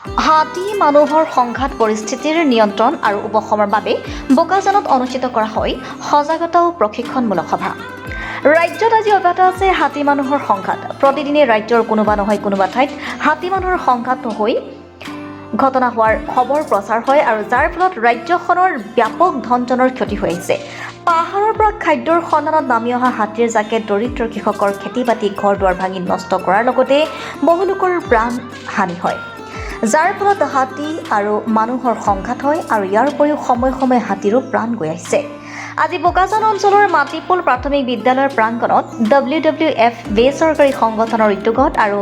হাতী মানুহৰ সংঘাত পৰিস্থিতিৰ নিয়ন্ত্ৰণ আৰু উপশমৰ বাবে বোকাজানত অনুষ্ঠিত কৰা হয় সজাগতা আৰু প্ৰশিক্ষণমূলক সভা। ৰাজ্যত আজি অব্যাহত আছে হাতী মানুহৰ সংঘাত। প্ৰতিদিনে ৰাজ্যৰ কোনোবা নহয় কোনোবা ঠাইত হাতী মানুহৰ সংঘাত হৈ ঘটনা হোৱাৰ খবৰ প্ৰচাৰ হয় আৰু যাৰ ফলত ৰাজ্যখনৰ ব্যাপক ধন-জনৰ ক্ষতি হৈ আহিছে। পাহাৰৰ পৰা খাদ্যৰ সন্ধানত নামি অহা হাতীৰ জাকে দৰিদ্ৰ কৃষকৰ খেতি-বাতি ঘৰ-দুৱাৰ ভাঙি নষ্ট কৰাৰ লগতে বহু লোকৰ প্ৰাণ হানি হয়, যাৰ ফলত হাতী আৰু মানুহৰ সংঘাত হয় আৰু ইয়াৰ উপৰিও সময়ে সময়ে হাতীৰো প্ৰাণ গৈ আহিছে। আজি বোকাজান অঞ্চলৰ মাটিপুল প্ৰাথমিক বিদ্যালয়ৰ প্ৰাংগণত WWF বেচৰকাৰী সংগঠনৰ উদ্যোগত আৰু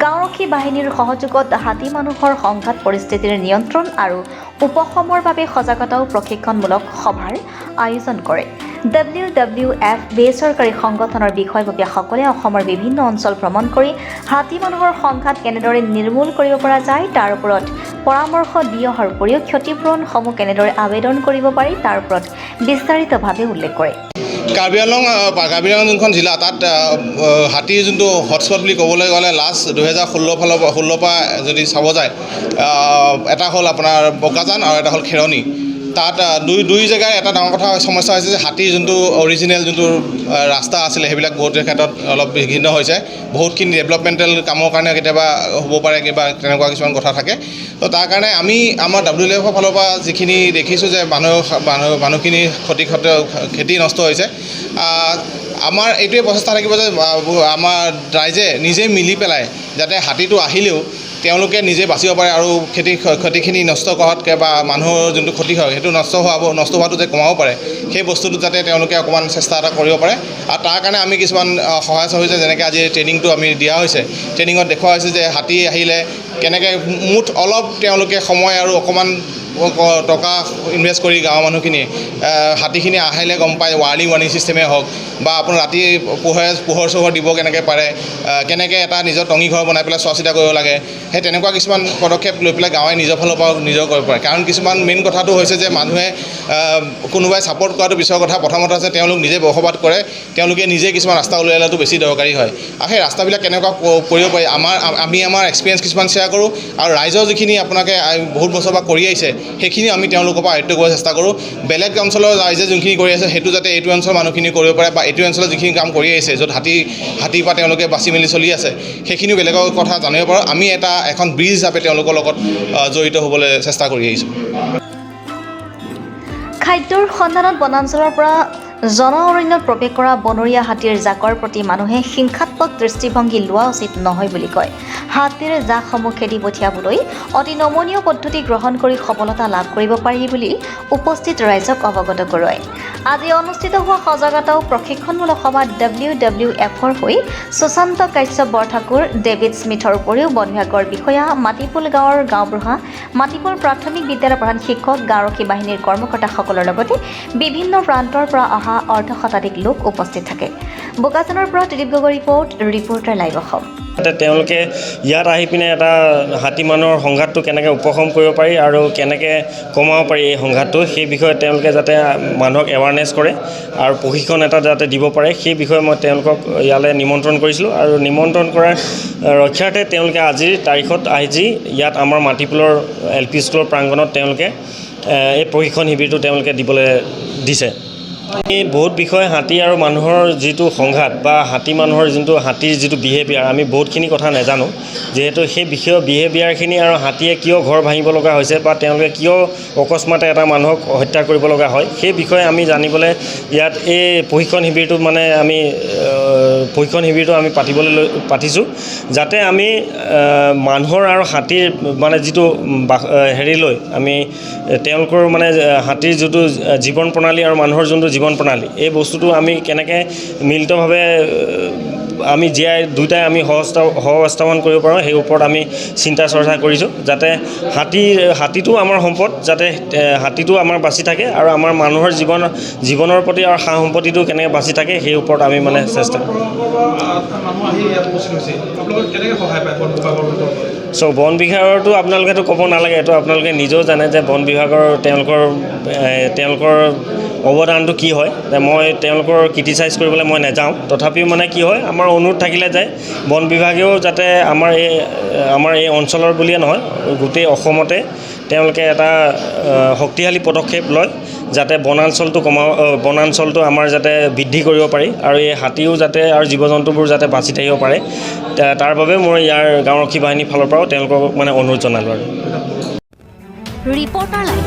গাঁওৰক্ষী বাহিনীৰ সহযোগত হাতী মানুহৰ সংঘাত পৰিস্থিতিৰ নিয়ন্ত্ৰণ আৰু উপশমৰ বাবে সজাগতা আৰু প্ৰশিক্ষণমূলক সভাৰ আয়োজন কৰে। WWF বেচৰকাৰী সংগঠনৰ বিষয়ববীয়াসকলে অসমৰ বিভিন্ন অঞ্চল ভ্ৰমণ কৰি হাতী মানুহৰ সংঘাত কেনেদৰে নিৰ্মূল কৰিব পৰা যায় তাৰ ওপৰত পৰামৰ্শ দি অহাৰ উপৰিও ক্ষতিপূৰণসমূহ কেনেদৰে আবেদন কৰিব পাৰি তাৰ ওপৰত বিস্তাৰিতভাৱে উল্লেখ কৰে। কাৰ্বি আংলং যোনখন জিলা তাত হাতীৰ যোনটো হটস্পট বুলি ক'বলৈ গ'লে লাষ্ট 2016 পৰা যদি চাব যায়, এটা হ'ল আপোনাৰ বোকাজান আৰু এটা হ'ল খেৰণি। তাত দুই জেগাৰ এটা ডাঙৰ কথা সমস্যা হৈছে যে হাতীৰ যোনটো অৰিজিনেল যোনটো ৰাস্তা আছিলে সেইবিলাক বহুতো ক্ষেত্ৰত অলপ বিঘ্নিত হৈছে। বহুতখিনি ডেভেলপমেণ্টেল কামৰ কাৰণে কেতিয়াবা হ'ব পাৰে কিবা তেনেকুৱা কিছুমান কথা থাকে। তো তাৰ কাৰণে আমি আমাৰ WWFৰ ফালৰ পৰা যিখিনি দেখিছোঁ যে মানুহখিনি খেতি নষ্ট হৈছে, আমাৰ এইটোৱে প্ৰচেষ্টা থাকিব যে আমাৰ ৰাইজে নিজে মিলি পেলাই যাতে হাতীটো আহিলেও তেওঁলোকে নিজে বাচিব পাৰে আৰু ক্ষতিখিনি নষ্ট কৰাতকৈ বা মানুহৰ যোনটো ক্ষতি হয় সেইটো নষ্ট হোৱাটো যে কমাব পাৰে, সেই বস্তুটো যাতে তেওঁলোকে অকণমান চেষ্টা এটা কৰিব পাৰে। আৰু তাৰ কাৰণে আমি কিছুমান সহায় সহযোগিতা যেনেকৈ আজি ট্ৰেইনিংটো আমি দিয়া হৈছে, ট্ৰেইনিঙত দেখুওৱা হৈছে যে হাতী আহিলে কেনেকৈ মুঠ অলপ তেওঁলোকে সময় আৰু অকণমান টকা ইনভেষ্ট কৰি গাঁৱৰ মানুহখিনিয়ে হাতীখিনি আহিলে গম পায় ৱাৰ্ণিং ছিষ্টেমেই হওক বা আপোনাৰ ৰাতি পোহৰ দিব কেনেকৈ পাৰে, কেনেকৈ এটা নিজৰ টঙি ঘৰ বনাই পেলাই চোৱা চিতা কৰিব লাগে, সেই তেনেকুৱা কিছুমান পদক্ষেপ লৈ পেলাই গাঁৱে নিজৰ ফালৰ পৰা নিজৰ কৰিব পাৰে। কাৰণ কিছুমান মেইন কথাটো হৈছে যে মানুহে কোনোবাই ছাপৰ্ট কৰাটো পিছৰ কথা, প্ৰথমত আছে তেওঁলোক নিজে বসবাস কৰে, তেওঁলোকে নিজে কিছুমান ৰাস্তা উলিয়াই লোৱাটো বেছি দৰকাৰী হয়। আৰু সেই ৰাস্তাবিলাক কেনেকুৱা কৰিব পাৰি আমি আমাৰ এক্সপিৰিয়েঞ্চ কিছুমান শ্বেয়াৰ কৰোঁ আৰু ৰাইজৰ যিখিনি আপোনালোকে বহুত বছৰ পৰা কৰি আহিছে সেইখিনি আমি তেওঁলোকৰ পৰা আয়ত্ব কৰিব চেষ্টা কৰোঁ। বেলেগ অঞ্চলৰ ৰাইজে যোনখিনি কৰি আছে সেইটো যাতে এইটো অঞ্চলৰ মানুহখিনি কৰিব পাৰে বা এইটো অঞ্চলত যিখিনি কাম কৰি আহিছে য'ত হাতীৰ পৰা তেওঁলোকে বাচি মেলি চলি আছে সেইখিনিও বেলেগৰ কথা জানিব পাৰোঁ। আমি এখন ব্ৰিজ হিচাপে তেওঁলোকৰ লগত জড়িত হ'বলৈ চেষ্টা কৰি আহিছোঁ। খাদ্যৰ সন্ধানত বনাঞ্চলৰ পৰা জন অৰণ্যত প্ৰৱেশ কৰা বনৰীয়া হাতীৰ জাকৰ প্ৰতি মানুহে হিংসাত্মক দৃষ্টিভংগী লোৱা উচিত নহয় বুলি কয়। হাতীৰ জাকসমূহ খেদি পঠিয়াবলৈ অতি নমনীয় পদ্ধতি গ্ৰহণ কৰি সফলতা লাভ কৰিব পাৰি বুলি উপস্থিত ৰাইজক অৱগত কৰোৱায়। আজি অনুষ্ঠিত হোৱা সজাগতা আৰু প্ৰশিক্ষণমূলক সভাত WWFৰ হৈ সুশান্ত কাশ্যপ বৰঠাকুৰ, ডেভিড স্মিথৰ উপৰিও বন বিভাগৰ বিষয়া, মাটিপুল গাঁৱৰ গাঁওবুঢ়া, মাটিপুল প্ৰাথমিক বিদ্যালয়ৰ প্ৰধান শিক্ষক, গাঁওৰক্ষী বাহিনীৰ কৰ্মকৰ্তাসকলৰ লগতে বিভিন্ন প্ৰান্তৰ পৰা অহা অৰ্ধশতাধিক লোক উপস্থিত থাকে। বোকাজানৰ পৰা ত্ৰিদীপ গগৈ ৰিপৰ্টাৰ লাইভ অসম। তেওঁলোকে ইয়াত আহি পিনে এটা হাতী মানুহৰ সংঘাতটো কেনেকৈ উপশম কৰিব পাৰি আৰু কেনেকৈ কমাব পাৰি এই সংঘাতটো, সেই বিষয়ে তেওঁলোকে যাতে মানুহক এৱাৰনেছ কৰে আৰু প্ৰশিক্ষণ এটা যাতে দিব পাৰে সেই বিষয়ে মই তেওঁলোকক ইয়ালৈ নিমন্ত্ৰণ কৰিছিলোঁ। আৰু নিমন্ত্ৰণ কৰাৰ ৰক্ষাৰ্থে তেওঁলোকে আজিৰ তাৰিখত আজি ইয়াত আমাৰ মাটিপুলৰ LP স্কুলৰ প্ৰাংগণত তেওঁলোকে এই প্ৰশিক্ষণ শিবিৰটো তেওঁলোকে দিবলৈ দিছে। এই বহুত বিষয় হাতী আৰু মানুহৰ যিটো সংঘাত বা হাতীৰ যিটো বিহেভিয়াৰ আমি বহুতখিনি কথা নাজানো, যিহেতু সেই বিহেভিয়াৰখিনি আৰু হাতীয়ে কিয় ঘৰ ভাঙিব লগা হৈছে বা তেওঁলোকে কিয় অকস্মাতে এটা মানুহক হত্যা কৰিব লগা হয় সেই বিষয়ে আমি জানিবলৈ ইয়াত এই প্ৰশিক্ষণ শিবিৰটো আমি পাতিছোঁ, যাতে আমি মানুহৰ আৰু হাতীৰ মানে যিটো লৈ আমি তেওঁলোকৰ মানে হাতীৰ যিটো জীৱন প্ৰণালী আৰু মানুহৰ যোনটো জীৱন প্ৰণালী এই বস্তুটো আমি কেনেকৈ মিলিতভাৱে আমি দুয়োটাই আমি সহস্থাপন কৰিব পাৰোঁ সেই ওপৰত আমি চিন্তা চৰ্চা কৰিছোঁ, যাতে হাতীটো আমাৰ সম্পদ, যাতে হাতীটো আমাৰ বাচি থাকে আৰু আমাৰ মানুহৰ জীৱনৰ প্ৰতি আৰু সা সম্পত্তিটো কেনেকৈ বাচি থাকে সেই ওপৰত আমি মানে চেষ্টা কৰোঁ। চ' বন বিভাগৰতো আপোনালোকেতো ক'ব নালাগে, এইটো আপোনালোকে নিজেও জানে যে বন বিভাগৰ তেওঁলোকৰ অৱদানটো কি হয়। মই তেওঁলোকৰ ক্ৰিটিচাইজ কৰিবলৈ মই নাযাওঁ, তথাপিও মানে কি হয়, আমাৰ অনুৰোধ থাকিলে যে বন বিভাগেও যাতে আমাৰ এই অঞ্চলৰ বুলিয়ে নহয় গোটেই অসমতে তেওঁলোকে এটা শক্তিশালী পদক্ষেপ লয় যাতে বনাঞ্চলটো আমাৰ যাতে বৃদ্ধি কৰিব পাৰি আৰু এই হাতীও যাতে আৰু জীৱ জন্তুবোৰ যাতে বাচি থাকিব পাৰে, তাৰ বাবে মই ইয়াৰ গাঁওৰক্ষী বাহিনীৰ ফালৰ পৰাও তেওঁলোকক মানে অনুৰোধ জনালোঁ আৰু। Reporter live.